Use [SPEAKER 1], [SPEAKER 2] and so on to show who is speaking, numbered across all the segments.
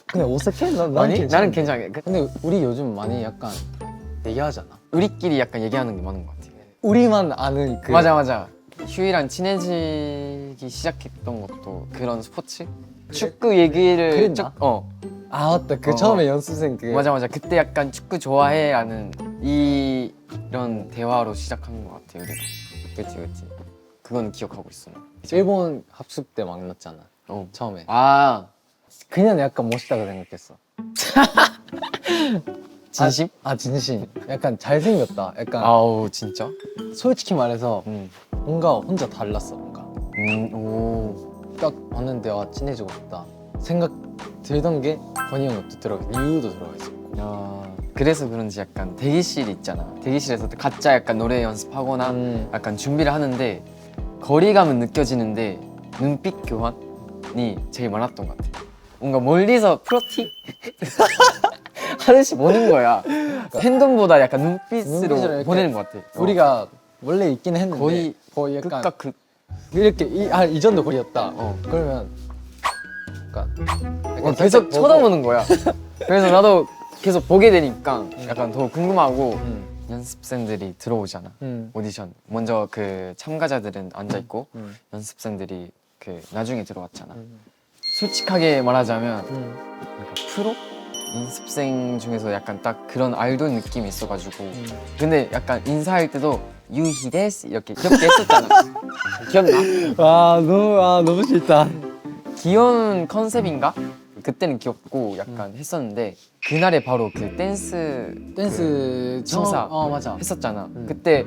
[SPEAKER 1] 그냥 어색해? 난
[SPEAKER 2] 아니
[SPEAKER 1] 괜찮아.
[SPEAKER 2] 나는 괜찮아.
[SPEAKER 1] 근데 우리 요즘 많이 약간 얘기하잖아.
[SPEAKER 2] 우리끼리 약간 얘기하는 게 많은 것 같아.
[SPEAKER 1] 우리만 아는 그
[SPEAKER 2] 맞아. 휴이랑 친해지기 시작했던 것도 그런 스포츠? 축구 얘기를
[SPEAKER 1] 그랬나? 아 맞다. 그
[SPEAKER 2] 어.
[SPEAKER 1] 처음에 연습생 그
[SPEAKER 2] 맞아. 그때 약간 축구 좋아해라는 이런 대화로 시작한 것 같아 우리가. 그치. 그건 기억하고 있어.
[SPEAKER 1] 일본 합숙 때 만났잖아. 처음에.
[SPEAKER 2] 아
[SPEAKER 1] 그냥 약간 멋있다고 생각했어.
[SPEAKER 2] 진심?
[SPEAKER 1] 진심. 약간 잘생겼다. 약간
[SPEAKER 2] 아우 진짜?
[SPEAKER 1] 솔직히 말해서
[SPEAKER 2] 응.
[SPEAKER 1] 뭔가 혼자 달랐어. 뭔가
[SPEAKER 2] 오.
[SPEAKER 1] 딱 봤는데 친해지고 싶다 생각 들던 게 건이 형 것도 들어가 이유도 들어가 있었고.
[SPEAKER 2] 야, 그래서 그런지 약간 대기실 있잖아. 대기실에서 각자 약간 노래 연습하거나 약간 준비를 하는데 거리감은 느껴지는데 눈빛 교환이 제일 많았던 것 같아. 뭔가 멀리서 프로팅 하듯이 보는 거야. 행동보다 약간
[SPEAKER 1] 눈빛으로
[SPEAKER 2] 눈빛으로
[SPEAKER 1] 이렇게
[SPEAKER 2] 보내는 것 같아.
[SPEAKER 1] 우리가 원래 있긴 했는데
[SPEAKER 2] 거의
[SPEAKER 1] 약간
[SPEAKER 2] 극과 극.
[SPEAKER 1] 이렇게 이전도 거리였다.
[SPEAKER 2] 어.
[SPEAKER 1] 그러면 약간
[SPEAKER 2] 계속
[SPEAKER 1] 살짝 보고,
[SPEAKER 2] 쳐다보는 거야. 그래서 나도 계속 보게 되니까 약간 더 궁금하고 연습생들이 들어오잖아. 오디션 먼저 그 참가자들은 앉아 있고 연습생들이 그 나중에 들어왔잖아. 솔직하게 말하자면 그러니까 프로 연습생 중에서 약간 딱 그런 아이돌 느낌이 있어가지고 근데 약간 인사할 때도 유히데스 이렇게 귀엽게 했었잖아. 기억나?
[SPEAKER 1] 너무 싫다.
[SPEAKER 2] 귀여운 컨셉인가? 그때는 귀엽고 약간 했었는데 그날에 바로 그 댄스 심사
[SPEAKER 1] 맞아.
[SPEAKER 2] 했었잖아. 그때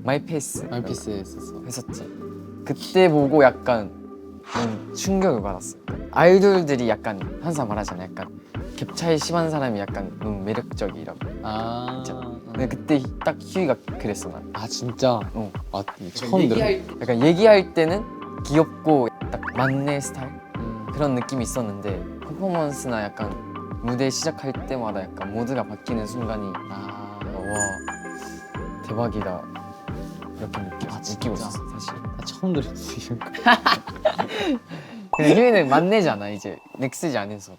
[SPEAKER 2] 마이페이스
[SPEAKER 1] 마이피스 했었어.
[SPEAKER 2] 했었지. 그때 보고 약간 충격을 받았어. 아이돌들이 약간 항상 말하잖아. 약간 갭 차이 심한 사람이 약간 너무 매력적이라고. 있잖아. 근데 그때 딱 휴이가 그랬어 난.
[SPEAKER 1] 진짜?
[SPEAKER 2] 어.
[SPEAKER 1] 처음 들어.
[SPEAKER 2] 약간 얘기할 때는 귀엽고 딱 만내 스타일 그런 느낌이 있었는데 퍼포먼스나 약간 무대 시작할 때마다 약간 모드가 바뀌는 순간이 와 대박이다 이렇게 느끼고 있었어 사실.
[SPEAKER 1] 처음 들었어 이런 거.
[SPEAKER 2] 근데 휴이는 만내잖아 이제 넥스지 안에서.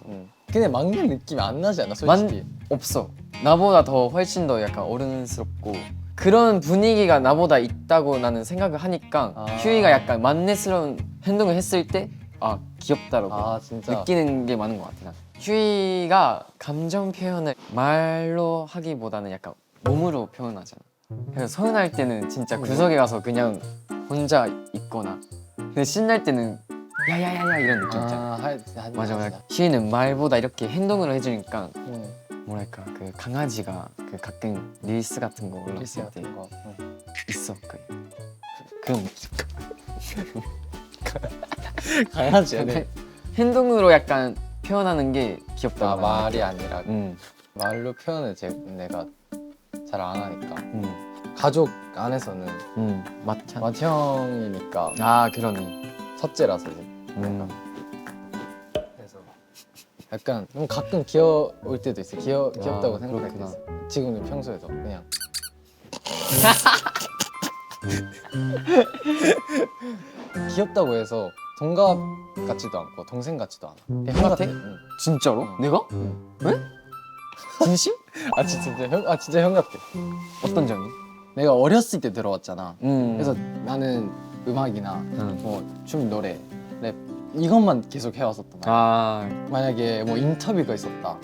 [SPEAKER 1] 근데 막내 느낌이 안 나지 않아 솔직히?
[SPEAKER 2] 없어. 나보다 더 훨씬 더 약간 어른스럽고 그런 분위기가 나보다 있다고 나는 생각을 하니까 휴이가 약간 만내스러운 행동을 했을 때 귀엽다라고
[SPEAKER 1] 진짜?
[SPEAKER 2] 느끼는 게 많은 것 같아. 난. 휴이가 감정 표현을 말로 하기보다는 약간 몸으로 표현하잖아. 그래서 서운할 때는 진짜 구석에 가서 그냥 혼자 있거나 근데 신날 때는 야야야야 이런 느낌 있잖아. 맞아. 휴이는 말보다 이렇게 행동으로 해주니까 뭐랄까 그 강아지가 그 가끔 릴스 같은 거 올렸을 때 있어 그런 느낌.
[SPEAKER 1] 강아지야.
[SPEAKER 2] 행동으로 약간 표현하는 게 귀엽다.
[SPEAKER 1] 말이 아니라 말로 표현을 내가 잘 안 하니까 가족 안에서는 맏형이니까
[SPEAKER 2] 그러네.
[SPEAKER 1] 첫째라서 이제 그래서 약간 가끔 귀여울 때도 있어. 귀엽다고 생각할 때 있어. 지금은 평소에도 그냥 귀엽다고 해서 동갑 같지도 않고 동생 같지도 않아.
[SPEAKER 2] 형 같아? 진짜로? 내가? 왜? 진심?
[SPEAKER 1] 진짜 형 같아.
[SPEAKER 2] 어떤 점이?
[SPEAKER 1] 내가 어렸을 때 들어왔잖아. 그래서
[SPEAKER 2] 그래서
[SPEAKER 1] 나는 음악이나 뭐 춤, 노래, 랩 이것만 계속 해왔었단 말이야. 만약에 뭐 인터뷰가 있었다.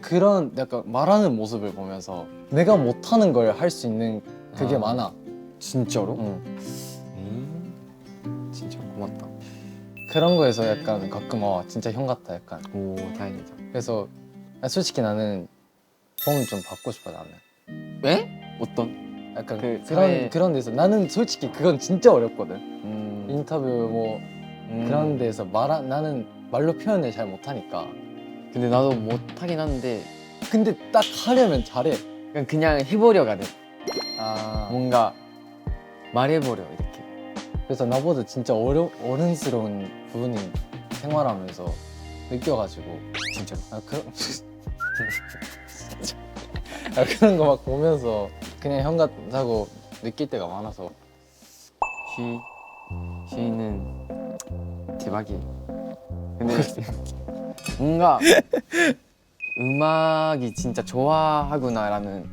[SPEAKER 1] 그런 약간 말하는 모습을 보면서 내가 못하는 걸 할 수 있는 그게 많아.
[SPEAKER 2] 진짜로? 진짜 고맙다.
[SPEAKER 1] 그런 거에서 약간 가끔 진짜 형 같다 약간.
[SPEAKER 2] 오 다행이다.
[SPEAKER 1] 그래서 솔직히 나는 도움 좀 받고 싶어 나는.
[SPEAKER 2] 왜? 어떤?
[SPEAKER 1] 약간
[SPEAKER 2] 사회-
[SPEAKER 1] 그런 데서 나는 솔직히 그건 진짜 어렵거든. 인터뷰 뭐 그런 데서 나는 말로 표현을 잘 못하니까.
[SPEAKER 2] 근데 나도 못하긴 하는데
[SPEAKER 1] 근데 딱 하려면 잘해.
[SPEAKER 2] 그냥 해보려가 돼.
[SPEAKER 1] 아
[SPEAKER 2] 뭔가 말해보려 이렇게.
[SPEAKER 1] 그래서 나보다 진짜 어른스러운 부분이 생활하면서 느껴가지고
[SPEAKER 2] 진짜.
[SPEAKER 1] 그런 거 막 보면서 그냥 형 같다고 느낄 때가 많아서.
[SPEAKER 2] 휴이는 대박이에요. 근데 뭔가 음악이 진짜 좋아하구나라는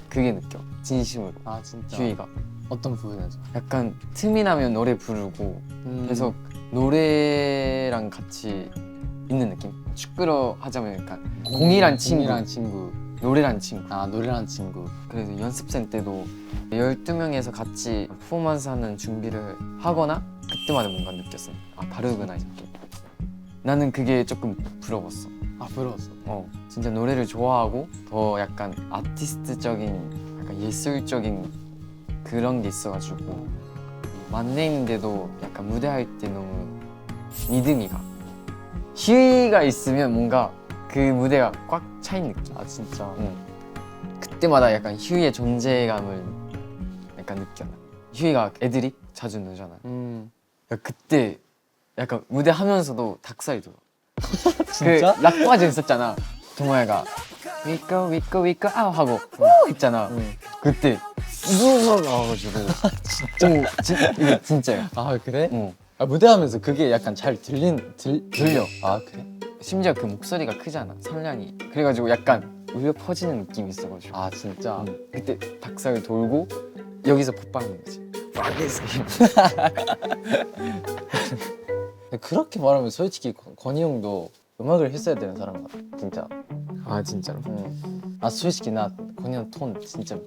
[SPEAKER 2] 그게 느껴. 진심으로.
[SPEAKER 1] 아 진짜.
[SPEAKER 2] 휴이가
[SPEAKER 1] 어떤 부분에서?
[SPEAKER 2] 약간 틈이 나면 노래 부르고 계속 노래랑 같이 있는 느낌? 축구로 하자면 약간 공이란 친구,
[SPEAKER 1] 공이란 친구.
[SPEAKER 2] 노래란 친구.
[SPEAKER 1] 아 노래란 친구.
[SPEAKER 2] 그래서 연습생 때도 12명에서 같이 퍼포먼스 하는 준비를 하거나 그때마다 뭔가 느꼈어. 아 다르구나 이렇게. 나는 그게 조금 부러웠어.
[SPEAKER 1] 아 부러웠어.
[SPEAKER 2] 진짜 노래를 좋아하고 더 약간 아티스트적인, 약간 예술적인 그런 게 있어가지고 만내인데도 약간 무대할 때 너무 믿음이 가. 휴이가 있으면 뭔가 그 무대가 꽉 차인 느낌.
[SPEAKER 1] 아 진짜.
[SPEAKER 2] 그때마다 약간 휴이의 존재감을 약간 느껴. 휴이가 애드립 자주 넣잖아. 그때 약간 무대 하면서도 닭살이 돋아.
[SPEAKER 1] 진짜?
[SPEAKER 2] 그 락바지 있었잖아. 동아야가 위꺼 아우 하고 후 했잖아. 그때 우르르 나와가지고 진짜 이거 진짜야.
[SPEAKER 1] 아 그래?
[SPEAKER 2] 어.
[SPEAKER 1] 아 무대하면서 그게 약간 잘
[SPEAKER 2] 들려.
[SPEAKER 1] 아 그래?
[SPEAKER 2] 심지어 그 목소리가 크잖아. 설량이. 그래가지고 약간 울려 퍼지는 느낌이 있어가지고.
[SPEAKER 1] 아 진짜.
[SPEAKER 2] 그때 닭살 돌고 여기서 콧방인 거지.
[SPEAKER 1] 그렇게 말하면 솔직히 건희 형도 음악을 했어야 되는 사람 같아. 진짜.
[SPEAKER 2] 아 진짜로?
[SPEAKER 1] 아 솔직히 나 건희 형 톤 진짜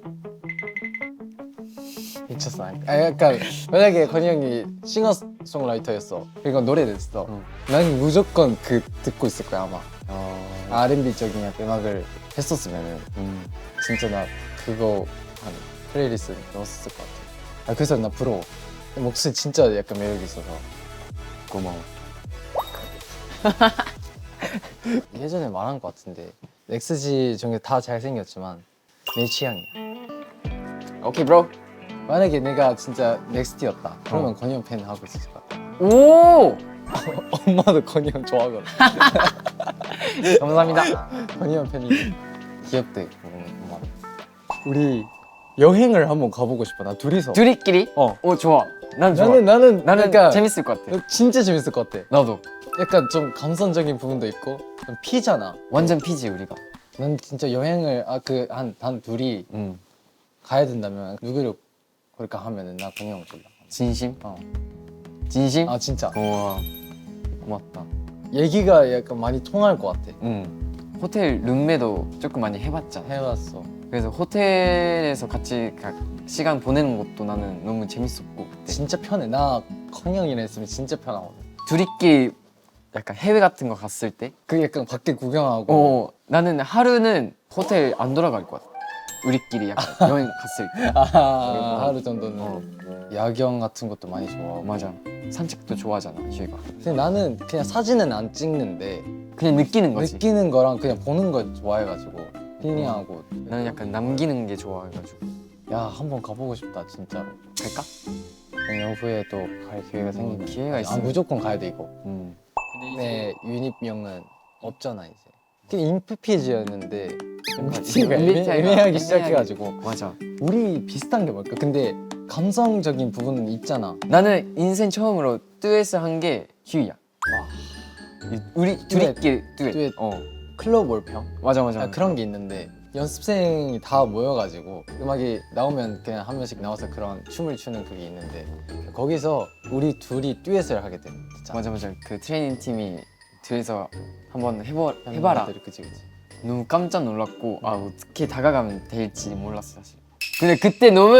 [SPEAKER 1] 미쳤어. 아 약간 만약에 건희 형이 싱어송라이터였어. 그리고 노래를 했어. 난 무조건 그 듣고 있을 거야 아마. R&B적인 약간 음악을 했었으면은 진짜 나 그거 한 플레이리스트 넣었을 것 같아. 아 그래서 나 부러워. 목소리 진짜 약간 매력이 있어서.
[SPEAKER 2] 고마워.
[SPEAKER 1] 예전에 말한 것 같은데 넥스지 중에 다 잘생겼지만 내 취향이야.
[SPEAKER 2] 오케이 브로.
[SPEAKER 1] 만약에 내가 진짜 넥스티였다 그러면 건희 형 팬 하고 있을 것 같아.
[SPEAKER 2] 오!
[SPEAKER 1] 엄마도 건희 형 좋아하거든.
[SPEAKER 2] 감사합니다.
[SPEAKER 1] 건희 형 팬이 귀엽대. 엄마. 우리 여행을 한번 가보고 싶어. 나 둘이서.
[SPEAKER 2] 둘이끼리? 오 좋아. 난 좋아.
[SPEAKER 1] 나는
[SPEAKER 2] 나는 재밌을 것 같아.
[SPEAKER 1] 진짜 재밌을 것 같아.
[SPEAKER 2] 나도.
[SPEAKER 1] 약간 좀 감성적인 부분도 있고 좀 피잖아.
[SPEAKER 2] 완전 피지 우리가.
[SPEAKER 1] 난 진짜 여행을 단 둘이 가야 된다면 누구를 고를까 하면은 나 건희 형 골라.
[SPEAKER 2] 진심? 진심?
[SPEAKER 1] 아 진짜.
[SPEAKER 2] 우와 고맙다.
[SPEAKER 1] 얘기가 약간 많이 통할 것 같아.
[SPEAKER 2] 호텔 룸메도 조금 많이 해봤잖아.
[SPEAKER 1] 해봤어.
[SPEAKER 2] 그래서 호텔에서 같이 시간 보내는 것도 나는 너무 재밌었고 그때.
[SPEAKER 1] 진짜 편해. 나 건희 형이랑 있으면 진짜 편하거든.
[SPEAKER 2] 둘이끼리 약간 해외 같은 거 갔을 때
[SPEAKER 1] 그 약간 밖에 구경하고.
[SPEAKER 2] 나는 하루는 호텔 안 돌아갈 것 같아. 우리끼리 약간 여행 갔을 때.
[SPEAKER 1] 하루 정도는 야경 같은 것도 많이 좋아하고.
[SPEAKER 2] 맞아. 산책도 좋아하잖아 휴이가.
[SPEAKER 1] 근데 나는 그냥 사진은 안 찍는데
[SPEAKER 2] 그냥 느끼는 거지.
[SPEAKER 1] 느끼는 거랑 그냥 보는 거 좋아해가지고 힐링하고.
[SPEAKER 2] 나는 약간 남기는 게 좋아해가지고.
[SPEAKER 1] 야 한번 가보고 싶다 진짜로.
[SPEAKER 2] 갈까?
[SPEAKER 1] 내년 후에 또 갈 기회가 생기면.
[SPEAKER 2] 기회가 있으면.
[SPEAKER 1] 무조건 가야 돼 이거. 내 유닛명은 없잖아 이제. 그냥 인프피즈였는데 MBTI가 애매하기 시작해가지고.
[SPEAKER 2] 맞아.
[SPEAKER 1] 우리 비슷한 게 뭘까? 근데 감성적인 부분은 있잖아.
[SPEAKER 2] 나는 인생 처음으로 듀엣을 한 게 휴이야. 우리 둘이끼리 듀엣.
[SPEAKER 1] 클럽 월평?
[SPEAKER 2] 맞아 맞아.
[SPEAKER 1] 그런 게 있는데 연습생이 다 모여가지고 음악이 나오면 그냥 한 명씩 나와서 그런 춤을 추는 그게 있는데 거기서 우리 둘이 듀엣을 하게 돼. 진짜.
[SPEAKER 2] 맞아 맞아. 그 트레이닝 팀이 둘이서 한번 해봐라.
[SPEAKER 1] 그치.
[SPEAKER 2] 너무 깜짝 놀랐고 어떻게 다가가면 될지 몰랐어 사실. 근데 그때 너무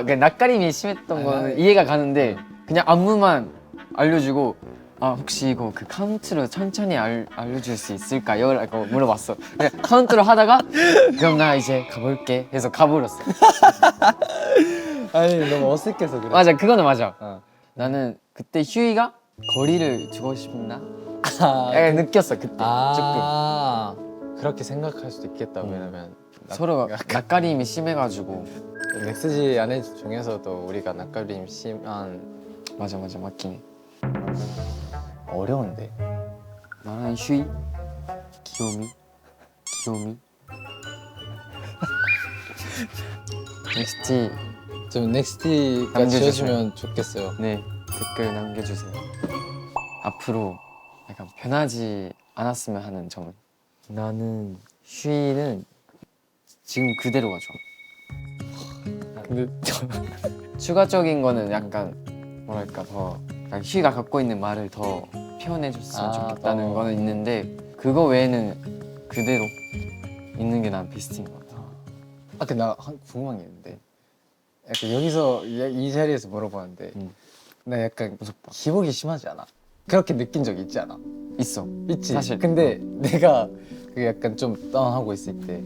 [SPEAKER 2] 그 낯가림이 심했던 거는 이해가 가는데 그냥 안무만 알려주고 혹시 이거 그 카운트로 천천히 알려줄 수 있을까요? 라고 물어봤어. 그냥 카운트로 하다가 그럼 나 이제 가볼게 해서 가버렸어.
[SPEAKER 1] 아니 너무 어색해서 그래.
[SPEAKER 2] 맞아 그거는 맞아. 나는 그때 휴이가 거리를 주고 싶나? 약간 느꼈어 그때 조금.
[SPEAKER 1] 그렇게 생각할 수도 있겠다. 왜냐면
[SPEAKER 2] 서로 낯가림이 심해가지고.
[SPEAKER 1] 넥스지 안에 중에서도 우리가 낯가림 심한.
[SPEAKER 2] 맞아 맞긴 해.
[SPEAKER 1] 어려운데.
[SPEAKER 2] 나는 휴이, 귀요미 넥스티.
[SPEAKER 1] 좀 넥스티가
[SPEAKER 2] 남겨주세요.
[SPEAKER 1] 지어주면 좋겠어요.
[SPEAKER 2] 네 댓글 남겨주세요. 앞으로 약간 변하지 않았으면 하는 점은 나는 휴이는 지금 그대로가 좋아.
[SPEAKER 1] 근데
[SPEAKER 2] 추가적인 거는 약간 뭐랄까 더 약간 휴이가 갖고 있는 말을 더 표현해줬으면 좋겠다는 거는 있는데 그거 외에는 그대로 있는 게 난 베스트인 것 같아.
[SPEAKER 1] 근데 나 궁금한 게 있는데 약간 여기서 이 자리에서 물어보는데 나 약간
[SPEAKER 2] 무섭다.
[SPEAKER 1] 기복이 심하지 않아? 그렇게 느낀 적 있지 않아?
[SPEAKER 2] 있어.
[SPEAKER 1] 있지.
[SPEAKER 2] 사실.
[SPEAKER 1] 근데 내가 그 약간 좀 다운하고 있을 때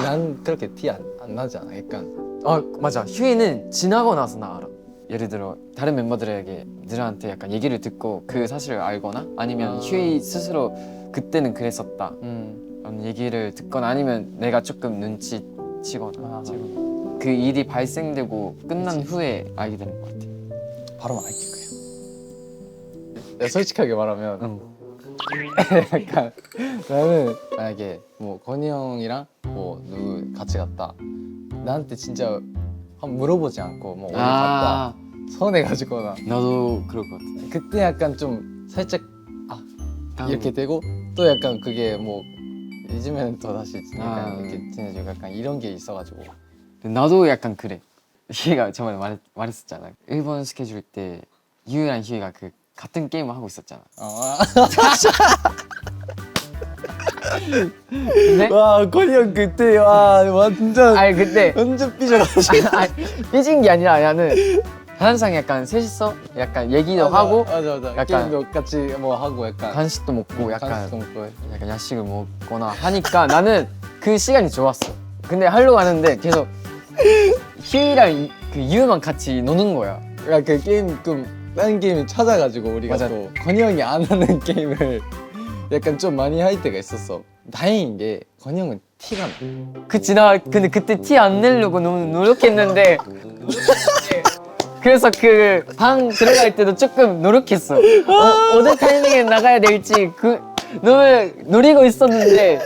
[SPEAKER 1] 난 그렇게 티 안 나지 않아? 약간
[SPEAKER 2] 맞아. 휴이는 지나고 나서 나 알아. 예를 들어 다른 멤버들한테 약간 얘기를 듣고 그 사실을 알거나 아니면 휴이 스스로 그때는 그랬었다 라는 얘기를 듣거나 아니면 내가 조금 눈치치거나 그 일이 발생되고 끝난 후에 알게 되는 것 같아.
[SPEAKER 1] 바로 말할게 그냥. 솔직하게 말하면 약간 나는 만약에 뭐 건이 형이랑 뭐 누구 같이 갔다 나한테 진짜 한번 물어보지 않고 뭐 어디 갔다 서운해가지거나
[SPEAKER 2] 나도 그럴 것 같아.
[SPEAKER 1] 그때 약간 좀 살짝 이렇게 되고 또 약간 그게 뭐 잊으면 또 다시 약간 이렇게 친해지고 약간 이런 게 있어가지고
[SPEAKER 2] 나도 약간 그래. 휴이가 저번에 말했었잖아. 일본 스케줄 때 유이랑 휴이가 그 같은 게임을 하고 있었잖아. 근데
[SPEAKER 1] 와 건이 형 그때 와 완전
[SPEAKER 2] 아니 그때
[SPEAKER 1] 완전 삐져가지고
[SPEAKER 2] 삐진 게 아니라 나는 항상 약간 셋이서 약간 얘기도 하고
[SPEAKER 1] 맞아
[SPEAKER 2] 약간
[SPEAKER 1] 게임도 같이 뭐 하고 약간
[SPEAKER 2] 간식도 먹고
[SPEAKER 1] 간식도 먹고
[SPEAKER 2] 약간 야식을 먹거나 하니까 나는 그 시간이 좋았어. 근데 하려고 하는데 계속 휴이랑 그 유만 같이 노는 거야.
[SPEAKER 1] 야, 그 게임 다른 게임 찾아가지고 우리가
[SPEAKER 2] 맞아.
[SPEAKER 1] 또 건이 형이 안 하는 게임을 약간 좀 많이 할 때가 있었어. 다행인 게 건이 형은 티가 나.
[SPEAKER 2] 그치 나 근데 그때 티 안 내려고 너무 노력했는데 그래서 그 방 들어갈 때도 조금 노력했어. 어느 타이밍에 나가야 될지 그 너무 노리고 있었는데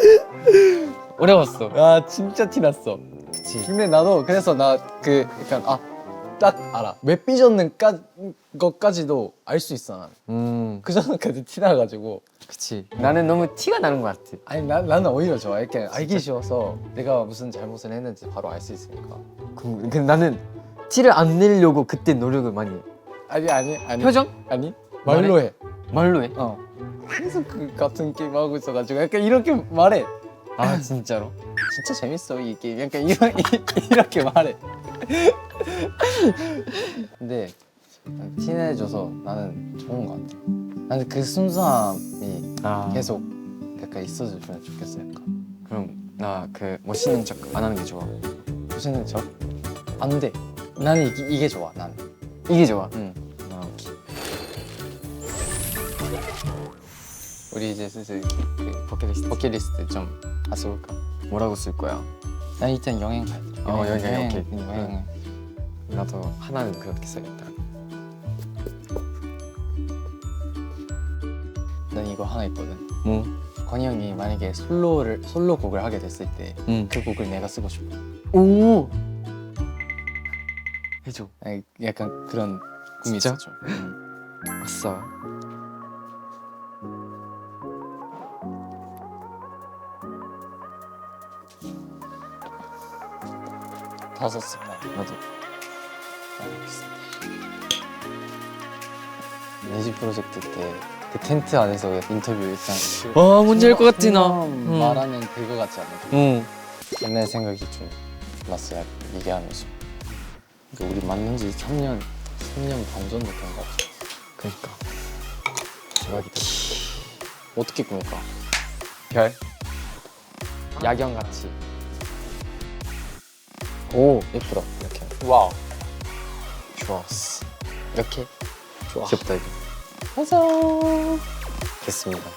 [SPEAKER 2] 어려웠어.
[SPEAKER 1] 아 진짜 티 났어.
[SPEAKER 2] 그치.
[SPEAKER 1] 근데 나도 그래서 나 그 약간 딱 알아. 왜 삐졌는 것까지도 알 수 있어 난. 그 전까지 티 나가지고.
[SPEAKER 2] 그치. 나는 너무 티가 나는 것 같아.
[SPEAKER 1] 아니 나는 오히려 좋아. 이렇게 알기 쉬워서 내가 무슨 잘못을 했는지 바로 알 수 있으니까.
[SPEAKER 2] 근데 나는 티를 안 내려고 그때 노력을 많이 해.
[SPEAKER 1] 아니.
[SPEAKER 2] 표정?
[SPEAKER 1] 아니 말로 해.
[SPEAKER 2] 말로 해?
[SPEAKER 1] 계속 그 같은 게임 하고 있어가지고 약간 이렇게 말해.
[SPEAKER 2] 아 진짜로?
[SPEAKER 1] 진짜 재밌어 이 게임. 약간 이렇게 말해. 근데 친해져서 나는 좋은 것 같아. 나는 그 순수함이 계속 약간 있어주면 좋겠어. 약간.
[SPEAKER 2] 그럼 나 그 멋있는 척 안 하는 게 좋아.
[SPEAKER 1] 무슨 척? 안 돼. 나는 이게 좋아. 나는.
[SPEAKER 2] 이게 좋아.
[SPEAKER 1] 응.
[SPEAKER 2] 오케이.
[SPEAKER 1] 우리 이제 슬슬 그 버킷리스트 좀 써볼까?
[SPEAKER 2] 뭐라고 쓸 거야?
[SPEAKER 1] 난 일단 여행 가야 돼.
[SPEAKER 2] 여행, 오케이.
[SPEAKER 1] 여행.
[SPEAKER 2] 나도 하나는 그렇게 써야겠다.
[SPEAKER 1] 난 이거 하나 있거든.
[SPEAKER 2] 뭐?
[SPEAKER 1] 건이 형이 만약에 솔로곡을 하게 됐을 때 그 곡을 내가 쓰고 싶어.
[SPEAKER 2] 오. 해줘.
[SPEAKER 1] 아니, 약간 그런 꿈이
[SPEAKER 2] 진짜?
[SPEAKER 1] 있었죠.
[SPEAKER 2] 아싸.
[SPEAKER 1] 다 썼어.
[SPEAKER 2] 나도.
[SPEAKER 1] 네지 프로젝트 때 그 텐트 안에서 인터뷰 일단
[SPEAKER 2] 뭔지 알 것 같지 나.
[SPEAKER 1] 말하면 그거 같지 않아?
[SPEAKER 2] 응.
[SPEAKER 1] 옛날 생각이 좀 났어요. 얘기하면서. 그러니까 우리 만난 지 3년 반 정도 된 것 같아.
[SPEAKER 2] 그러니까.
[SPEAKER 1] 대박이다. 어떻게 꾸밀까?
[SPEAKER 2] 별. 야경 같이.
[SPEAKER 1] 오 예쁘다. 이렇게.
[SPEAKER 2] 와우.
[SPEAKER 1] 좋았어. 이렇게? 좋아.
[SPEAKER 2] 귀엽다 이거.
[SPEAKER 1] 짜잔. 됐습니다.